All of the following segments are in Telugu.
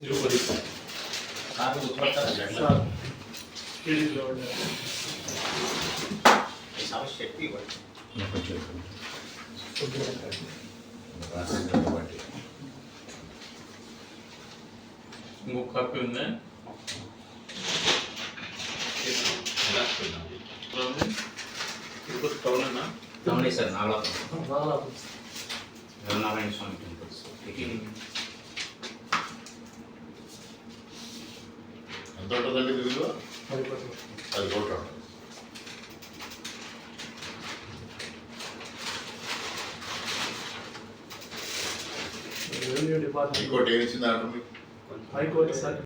తిరుపతి నాకు గుర్తుపడతారా సార్ టీడీపీలో సమస్య ఎట్టి ఇంకొక కాపీ ఉందా తిరుపతి టౌన్ అన్నా టౌనే సార్ నారాయణ స్వామి టెంపుల్స్ ఎంత ఉంటుందండి విలువ 10 కోట్లు రెవెన్యూ డిపార్ట్మెంట్ ఇంకోటి ఏమి ఇచ్చింది ఆర్డర్ మీకు హైకోర్టు సార్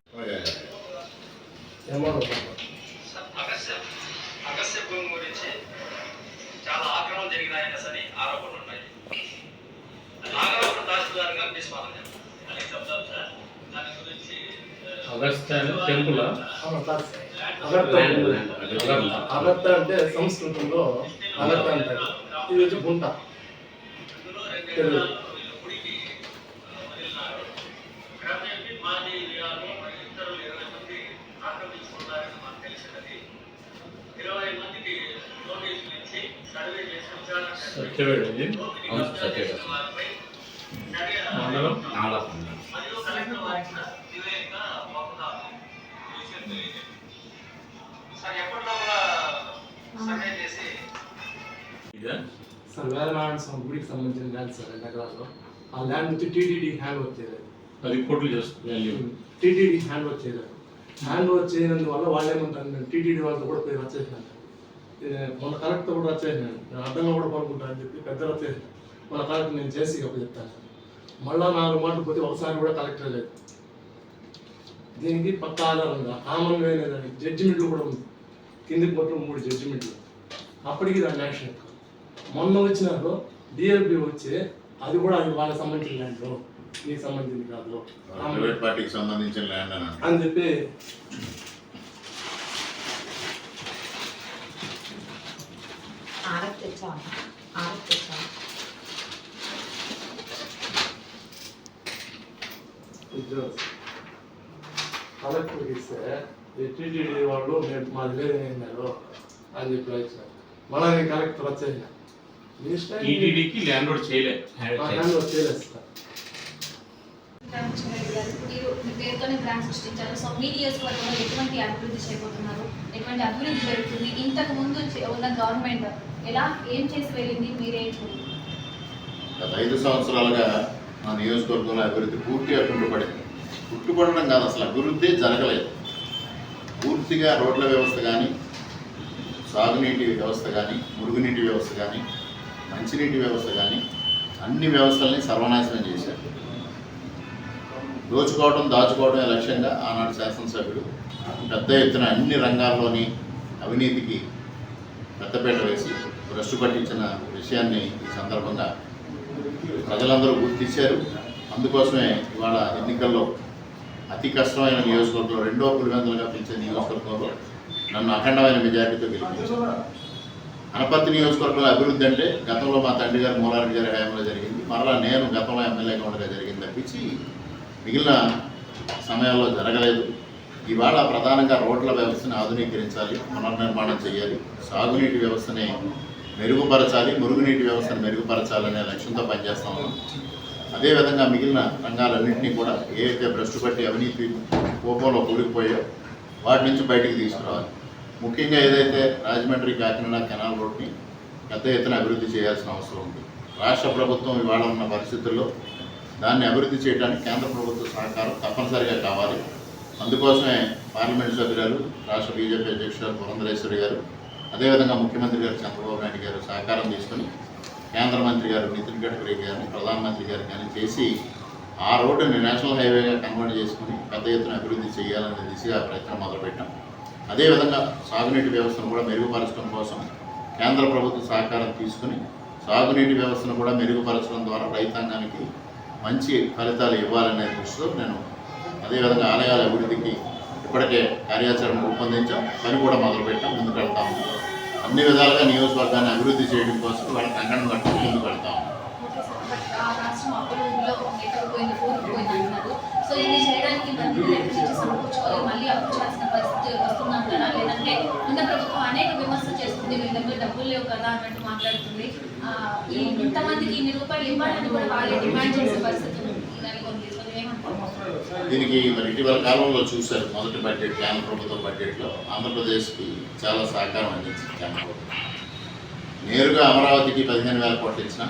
ఎంఆర్ఓ అగస్త్య భూమి గురించి చాలా ఆక్రమణ జరిగినాయని సరి ఆరోపణలు ఉన్నాయి. నాగరాపురం తహసీల్దార్గా నిష్పాదన అని చెప్తారు సార్. దాని గురించి అగస్త్య టెంపుల్ అగత్త అంటే సంస్కృతంలో అగత్త అంటారు. ఇది వచ్చి గుంట తెలుగు గుడికి వెళ్ళినారు. క్రమేపీ మాజీ విఆర్ఓ మరియు ఇతరులు 20 మంది ఆక్రమించుకున్నారని మాకు తెలిసినది. 20 మందికి నోటీసులు ఇచ్చి సర్వే చేసి విచారణ సత్యవేడు ఇది వారిపై చర్య మండలం మరియు కలెక్టర్ వారికి నివేదిక పంపుతాము. ఈ విషయం తెలియజేయండి సార్. ఎప్పటిలోపల సర్వే చేసి ఇదా సార్ వేలనారాయణ స్వామి గుడికి సంబంధించిన ల్యాండ్ సార్ 2 ఎకరాలు. ఆ ల్యాండ్ వచ్చి టీటీడీ హ్యాండ్ ఓవర్ చేయలేదు. అది కోట్లు చేస్తుంది వాల్యూ టీటీడీ హ్యాండ్ ఓవర్ చేయలేదు. హ్యాండ్ ఓవర్ చేయనందువల్ల వాళ్ళు ఏమంటారు, నేను టీటీడీ వాళ్ళతో కూడా పోయి రచ్చేసినాను, మన కలెక్టర్ కూడా రచ్చేసినాను, నేను అడ్డంగా కూడా పడుకుంటానని చెప్పి పెద్ద రచ్చేసినాను. మన కలెక్టర్ నేను చేసి అప్పుడు చెప్తాను. మళ్ళా 4 మాటలు పోతే ఒకసారి కూడా కలెక్టర్ లేదు. దీనికి పక్క ఆధారంగా కామన్గా లేదని జడ్జిమెంట్లు కూడా ఉంది. కిందికి మొత్తం 3 జడ్జిమెంట్లు. అప్పటికి దాని యాక్షన్ ఎక్కువ. మొన్న వచ్చినారు డిఎల్పి వచ్చి అది కూడా అది వాళ్ళకి సంబంధించిన ల్యాండ్, నీకు సంబంధించింది కాదు ప్రైవేట్ పార్టీకి సంబంధించిన ల్యాండ్ అని అని చెప్పి కలెక్టర్కి ఇస్తే టీటీడీ వాళ్ళు మేము మాది లేదన్నారు అని చెప్పి వచ్చారు. మళ్ళీ నేను కలెక్టర్ వచ్చేసిన టీటీడీకి ల్యాండ్ రోడ్ చేయలేదు. హ్యాండ్ ఓవర్ చేయలేదు సార్. మీరు మీ పేరుతోనే బ్రాండ్ సృష్టించారు. సో మీ నియోజకవర్గంలో ఎటువంటి అభివృద్ధి చేయబోతున్నారు, ఎటువంటి అభివృద్ధి జరుగుతుంది, ఇంతకు ముందు ఉన్న గవర్నమెంట్ ఎలా ఏం చేసి వెళ్ళింది, మీరేం గత 5 సంవత్సరాలుగా మా నియోజకవర్గంలో అభివృద్ధి పూర్తిగా కుంటుపడింది. కుంటుపడడం కాదు, అసలు అభివృద్ధి జరగలేదు. పూర్తిగా రోడ్ల వ్యవస్థ కానీ, సాగునీటి వ్యవస్థ కానీ, మురుగునీటి వ్యవస్థ కానీ, మంచినీటి వ్యవస్థ కానీ అన్ని వ్యవస్థల్ని సర్వనాశనం చేశారు. దోచుకోవడం దాచుకోవడమే లక్ష్యంగా ఆనాడు శాసనసభ్యుడు పెద్ద ఎత్తున అన్ని రంగాల్లోని అవినీతికి పెద్దపీట వేసి భ్రష్టు పట్టించిన విషయాన్ని ఈ సందర్భంగా ప్రజలందరూ గుర్తించారు. అందుకోసమే ఇవాళ ఎన్నికల్లో అతి కష్టమైన నియోజకవర్గంలో 2వ పులివెందులుగా పిలిచే నియోజకవర్గంలో నన్ను అఖండమైన మెజారిటీతో గెలిపించారు. అనపర్తి నియోజకవర్గంలో అభివృద్ధి అంటే గతంలో మా తండ్రి గారు మూలారెడ్డి గారి హయాంలో జరిగింది, మరలా నేను గతంలో ఎమ్మెల్యేగా ఉండగా జరిగింది తప్పించి మిగిలిన సమయాల్లో జరగలేదు. ఇవాళ ప్రధానంగా రోడ్ల వ్యవస్థని ఆధునీకరించాలి, పునర్నిర్మాణం చేయాలి, సాగునీటి వ్యవస్థని మెరుగుపరచాలి, మురుగునీటి వ్యవస్థను మెరుగుపరచాలనే లక్ష్యంతో పనిచేస్తా ఉన్నాం. అదేవిధంగా మిగిలిన రంగాలన్నింటినీ కూడా ఏదైతే భ్రష్టు పట్టి అవినీతి కోపంలో కూలిపోయో వాటి నుంచి బయటికి తీసుకురావాలి. ముఖ్యంగా ఏదైతే రాజమండ్రి కాకినాడ కెనాల్ రోడ్ని పెద్ద ఎత్తున అభివృద్ధి చేయాల్సిన అవసరం ఉంది. రాష్ట్ర ప్రభుత్వం ఇవాళ ఉన్న పరిస్థితుల్లో దాన్ని అభివృద్ధి చేయడానికి కేంద్ర ప్రభుత్వ సహకారం తప్పనిసరిగా కావాలి. అందుకోసమే పార్లమెంట్ సభ్యురాలు, రాష్ట్ర బీజేపీ అధ్యక్షురాలు పురంధరేశ్వరి గారు, అదేవిధంగా ముఖ్యమంత్రి గారు చంద్రబాబు నాయుడు గారు సహకారం తీసుకొని కేంద్ర మంత్రి గారు నితిన్ గడ్కరీ గారిని, ప్రధానమంత్రి గారు కానీ చేసి ఆ రోడ్డుని నేషనల్ హైవేగా కన్వర్ట్ చేసుకుని పెద్ద ఎత్తున అభివృద్ధి చేయాలనే దిశగా ప్రయత్నం మొదలుపెట్టాం. అదేవిధంగా సాగునీటి వ్యవస్థను కూడా మెరుగుపరచడం కోసం కేంద్ర ప్రభుత్వ సహకారం తీసుకుని సాగునీటి వ్యవస్థను కూడా మెరుగుపరచడం ద్వారా రైతాంగానికి మంచి ఫలితాలు ఇవ్వాలనే దృష్టితో నేను అదేవిధంగా ఆలయాల అభివృద్ధికి ఇప్పటికే కార్యాచరణ రూపొందించాం, పని కూడా మొదలుపెట్టాం, ముందుకు వెళ్తాము. అన్ని విధాలుగా నియోజకవర్గాన్ని అభివృద్ధి చేయడం కోసం వాళ్ళ కంకణం కట్టుకుని ముందుకు వెళ్తాము. రాష్ట్రం అప్పులో నెట్టుకుపోయింది, కూరుకుపోయింది అంటున్నారు. సో ఇది చేయడానికి డబ్బులు ఎక్కడి నుంచి సమకూర్చుకోవాలి, మళ్ళీ అప్పు చేయాల్సిన పరిస్థితి వస్తుందంటారా? లేదంటే ఉన్న ప్రభుత్వం అనేక విమర్శలు చేస్తుంది, మీ దగ్గర డబ్బులు లేవు కదా అన్నట్టు మాట్లాడుతుంది. ఈ ఇంతమందికి ఇన్ని రూపాయలు ఇవ్వాలని కూడా వాళ్ళే డిమాండ్ చేసే పరిస్థితి నెలకొంది. సో ఏమంటారు? దీనికి మరి ఇటీవల కాలంలో చూశారు, మొదటి బడ్జెట్ కేంద్ర ప్రభుత్వ బడ్జెట్లో ఆంధ్రప్రదేశ్కి చాలా సహకారం అందించింది కేంద్ర ప్రభుత్వం. నేరుగా అమరావతికి 15,000 కోట్లు ఇచ్చిన,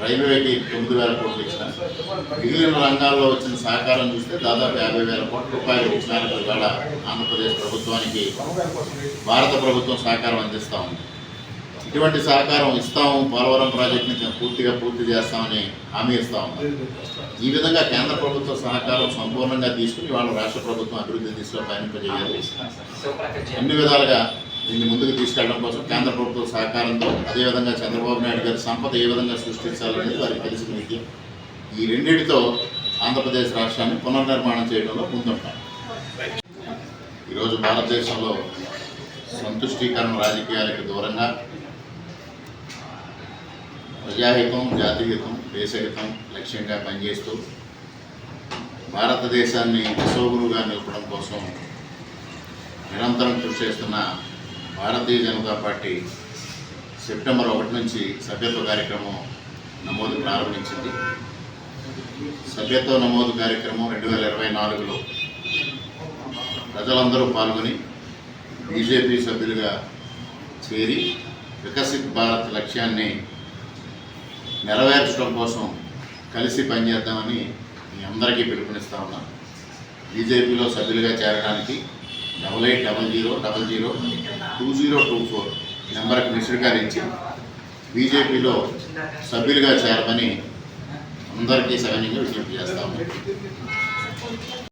రైల్వేకి 9,000 కోట్లు ఇచ్చిన, మిగిలిన రంగాల్లో వచ్చిన సహకారం చూస్తే దాదాపు 50,000 కోట్ల రూపాయలు ఇచ్చినారు. ఇవాళ ఆంధ్రప్రదేశ్ ప్రభుత్వానికి భారత ప్రభుత్వం సహకారం అందిస్తూ ఉంది. ఇటువంటి సహకారం ఇస్తాము, పోలవరం ప్రాజెక్టుని పూర్తి చేస్తామని హామీ ఇస్తా ఉన్నారు. ఈ విధంగా కేంద్ర ప్రభుత్వ సహకారం సంపూర్ణంగా తీసుకుని వాళ్ళు రాష్ట్ర ప్రభుత్వం అభివృద్ధి దిశలో పయనింపజేయాలి. అన్ని విధాలుగా దీన్ని ముందుకు తీసుకెళ్లడం కోసం కేంద్ర ప్రభుత్వ సహకారంతో, అదేవిధంగా చంద్రబాబు నాయుడు గారి సంపద ఏ విధంగా సృష్టించాలనేది వారికి తెలిసిన విషయం. ఈ రెండింటితో ఆంధ్రప్రదేశ్ రాష్ట్రాన్ని పునర్నిర్మాణం చేయడంలో ముందుంటాం. ఈరోజు భారతదేశంలో సంతుష్టీకరణ రాజకీయాలకు దూరంగా ప్రజాహితం, జాతిహితం, దేశహితం లక్ష్యంగా పనిచేస్తూ భారతదేశాన్ని విశ్వగురువుగా నిలపడం కోసం నిరంతరం కృషి చేస్తున్న భారతీయ జనతా పార్టీ సెప్టెంబర్ 1 నుంచి సభ్యత్వ కార్యక్రమం నమోదు ప్రారంభించింది. సభ్యత్వ నమోదు కార్యక్రమం 2024లో ప్రజలందరూ పాల్గొని బీజేపీ సభ్యులుగా చేరి వికసిత్ భారత్ లక్ష్యాన్ని నెరవేర్చడం కోసం కలిసి పనిచేద్దామని మీ అందరికీ పిలుపునిస్తా ఉన్నాం. బీజేపీలో సభ్యులుగా చేరడానికి 8800002024 నెంబర్కి మిస్డ్ కాల్ ఇచ్చి బీజేపీలో సభ్యులుగా చేరమని అందరికీ సవినయంగా విజ్ఞప్తి చేస్తాము.